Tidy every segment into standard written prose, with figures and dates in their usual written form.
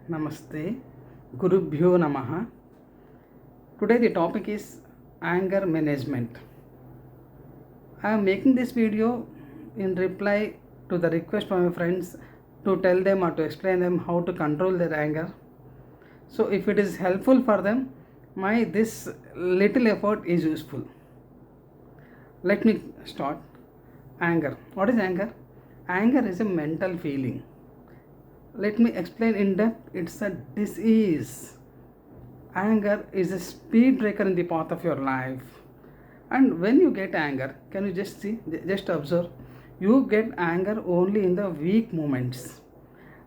Namaste, Gurubhyo Namaha. Today the topic is anger management. I am making this video in reply to the request from my friends to tell them or to explain them how to control their anger. So if it is helpful for them, my this little effort is useful. Let me start. Anger. What is anger? Anger is a mental feeling. Let me explain in depth. It's a disease. Anger is a speed breaker in the path of your life. And when you get anger, can you just see, just observe, you get anger only in the weak moments.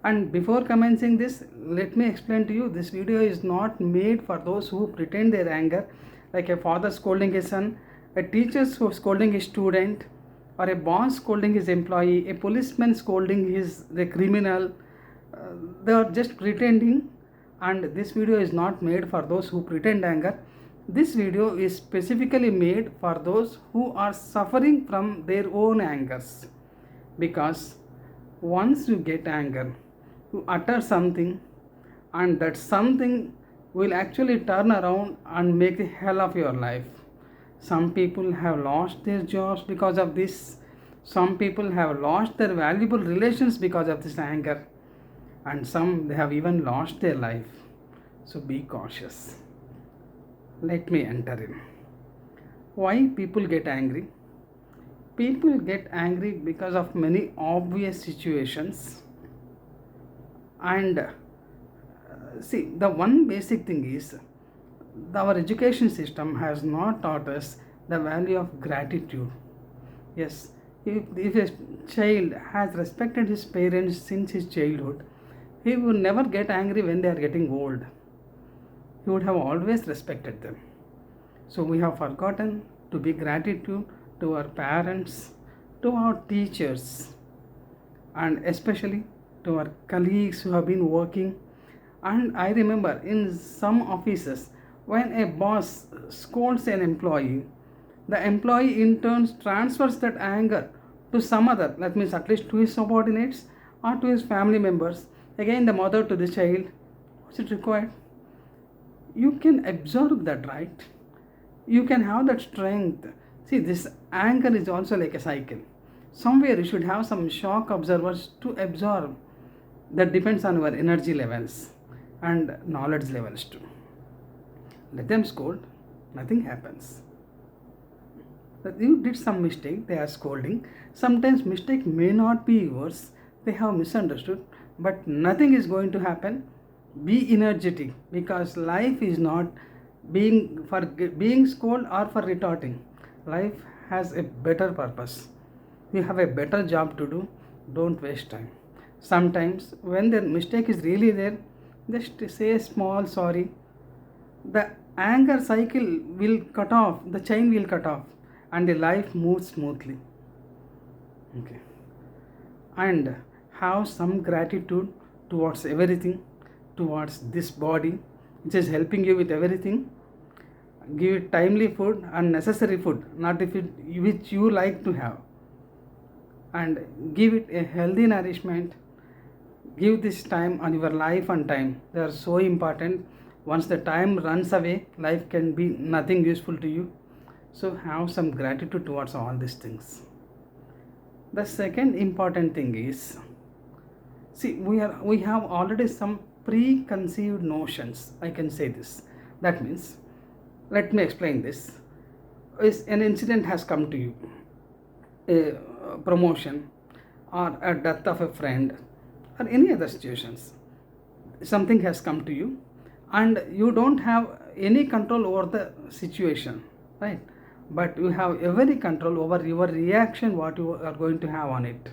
And before commencing this, let me explain to you, this video is not made for those who pretend their anger, like a father scolding his son, a teacher scolding his student, or a boss scolding his employee, a policeman scolding the criminal. They are just pretending, and this video is not made for those who pretend anger. This video is specifically made for those who are suffering from their own angers, because once you get anger, you utter something, and that something will actually turn around and make the hell of your life. Some people have lost their jobs because of this. Some people have lost their valuable relations because of this anger, and some they have even lost their life. So be cautious. Let me enter in. Why people get angry? People get angry because of many obvious situations. And see, the one basic thing is our education system has not taught us the value of gratitude. Yes, if a child has respected his parents since his childhood, he will never get angry when they are getting old. He would have always respected them. So we have forgotten to be gratitude to our parents, to our teachers, and especially to our colleagues who have been working. And I remember in some offices, when a boss scolds an employee, the employee in turn transfers that anger to some other, that means at least to his subordinates or to his family members, again the mother to the child. What's it required? You can absorb that, right? You can have that strength. See, this anger is also like a cycle. Somewhere you should have some shock observers to absorb. That depends on your energy levels and knowledge levels too. Let them scold, nothing happens. That you did some mistake, they are scolding. Sometimes mistake may not be yours, they have misunderstood, but nothing is going to happen. Be energetic, because life is not being scolded or for retorting. Life has a better purpose. You have a better job to do. Don't waste time. Sometimes when the mistake is really there, just say a small sorry. The anger cycle will cut off, the chain will cut off, and the life moves smoothly. Okay. And have some gratitude towards everything, towards this body which is helping you with everything. Give it timely food and necessary food, not which you like to have, and give it a healthy nourishment. Give this time on your life and time. They are so important. Once the time runs away, life can be nothing useful to you. So have some gratitude towards all these things. The second important thing is, see, we have already some preconceived notions. I can say this. That means, let me explain this. An incident has come to you, a promotion or a death of a friend or any other situations. Something has come to you and you don't have any control over the situation, right? But you have every control over your reaction, what you are going to have on it.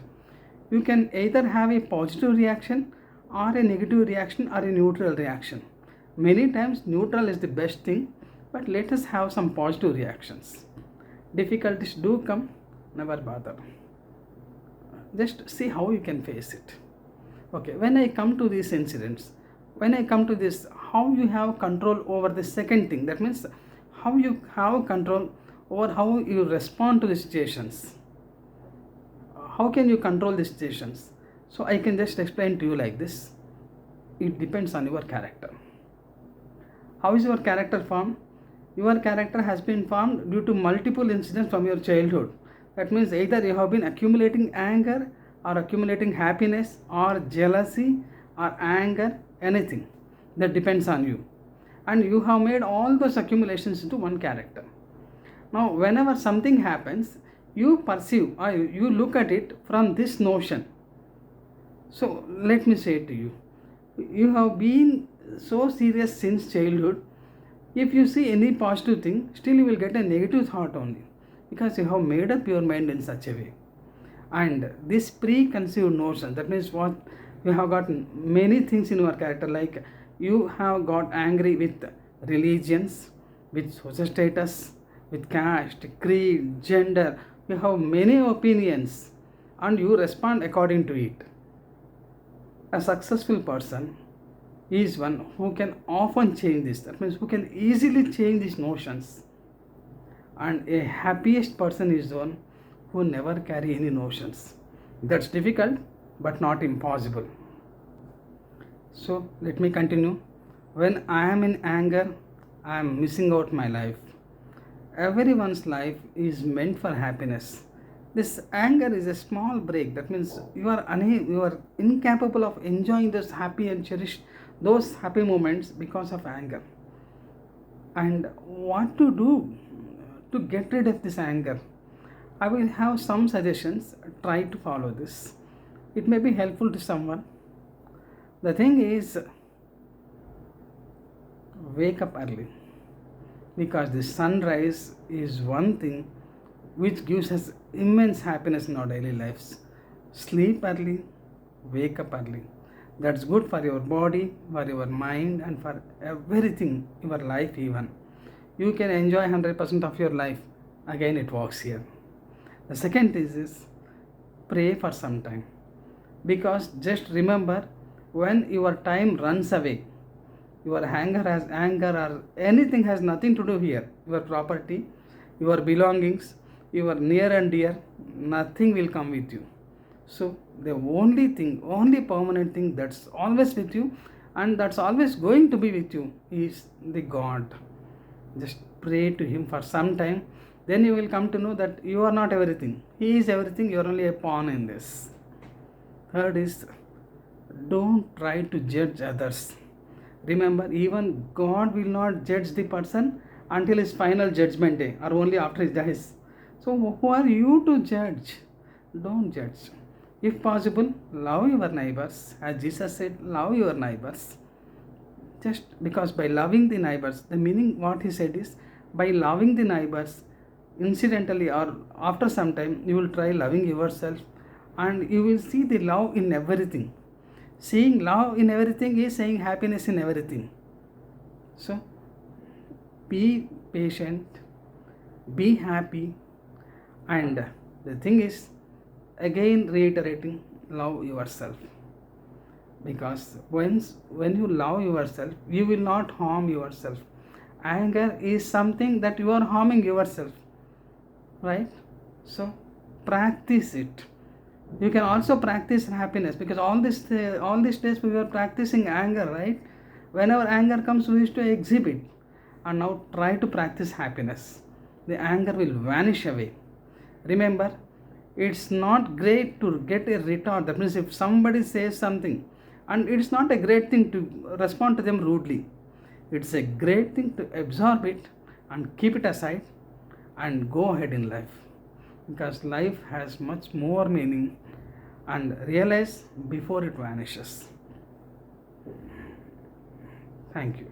You can either have a positive reaction or a negative reaction or a neutral reaction. Many times neutral is the best thing, but let us have some positive reactions. Difficulties do come, never bother. Just see how you can face it. Okay, when I come to these incidents, when I come to this, how you have control over the second thing, that means how you have control over how you respond to the situations. How can you control the situations? So I can just explain to you like this. it depends on your character. How is your character formed? Your character has been formed due to multiple incidents from your childhood. That means either you have been accumulating anger or accumulating happiness or jealousy or anger, anything that depends on you. And you have made all those accumulations into one character. Now, whenever something happens, you perceive or you look at it from this notion. So, let me say to you, you have been so serious since childhood. If you see any positive thing, still you will get a negative thought only, because you have made up your mind in such a way. And this preconceived notion, that means what, you have got many things in your character, like you have got angry with religions, with social status, with caste, creed, gender. You have many opinions and you respond according to it. A successful person is one who can often change this, that means who can easily change these notions. And a happiest person is one who never carry any notions. That's difficult but not impossible. So let me continue. When I am in anger, I am missing out my life. Everyone's life is meant for happiness. This anger is a small break. That means you are incapable of enjoying those happy and cherished those happy moments because of anger. And what to do to get rid of this anger? I will have some suggestions. Try to follow this. It may be helpful to someone. The thing is, wake up early, because the sunrise is one thing which gives us immense happiness in our daily lives. Sleep early, wake up early. That's good for your body, for your mind, and for everything, your life even. You can enjoy 100% of your life. Again, it works here. The second is pray for some time. Because just remember, when your time runs away, your anger or anything has nothing to do here. Your property, your belongings, your near and dear, nothing will come with you. So the only permanent thing that's always with you and that's always going to be with you is the God. Just pray to Him for some time. Then you will come to know that you are not everything. He is everything. You are only a pawn in this. Third is, don't try to judge others. Remember, even God will not judge the person until his final judgment day or only after he dies. So who are you to judge? Don't judge. If possible, love your neighbors. As Jesus said, love your neighbors. Just because by loving the neighbors, the meaning what he said is, by loving the neighbors, incidentally or after some time, you will try loving yourself and you will see the love in everything. Seeing love in everything is saying happiness in everything. So, be patient, be happy, and the thing is, again reiterating, love yourself. Because when you love yourself, you will not harm yourself. Anger is something that you are harming yourself, right? So, practice it. You can also practice happiness, because all these days we were practicing anger, right? Whenever anger comes, we used to exhibit, and now try to practice happiness. The anger will vanish away. Remember, it's not great to get a retort. That means if somebody says something, and it's not a great thing to respond to them rudely. It's a great thing to absorb it and keep it aside and go ahead in life. Because life has much more meaning, and realize before it vanishes. Thank you.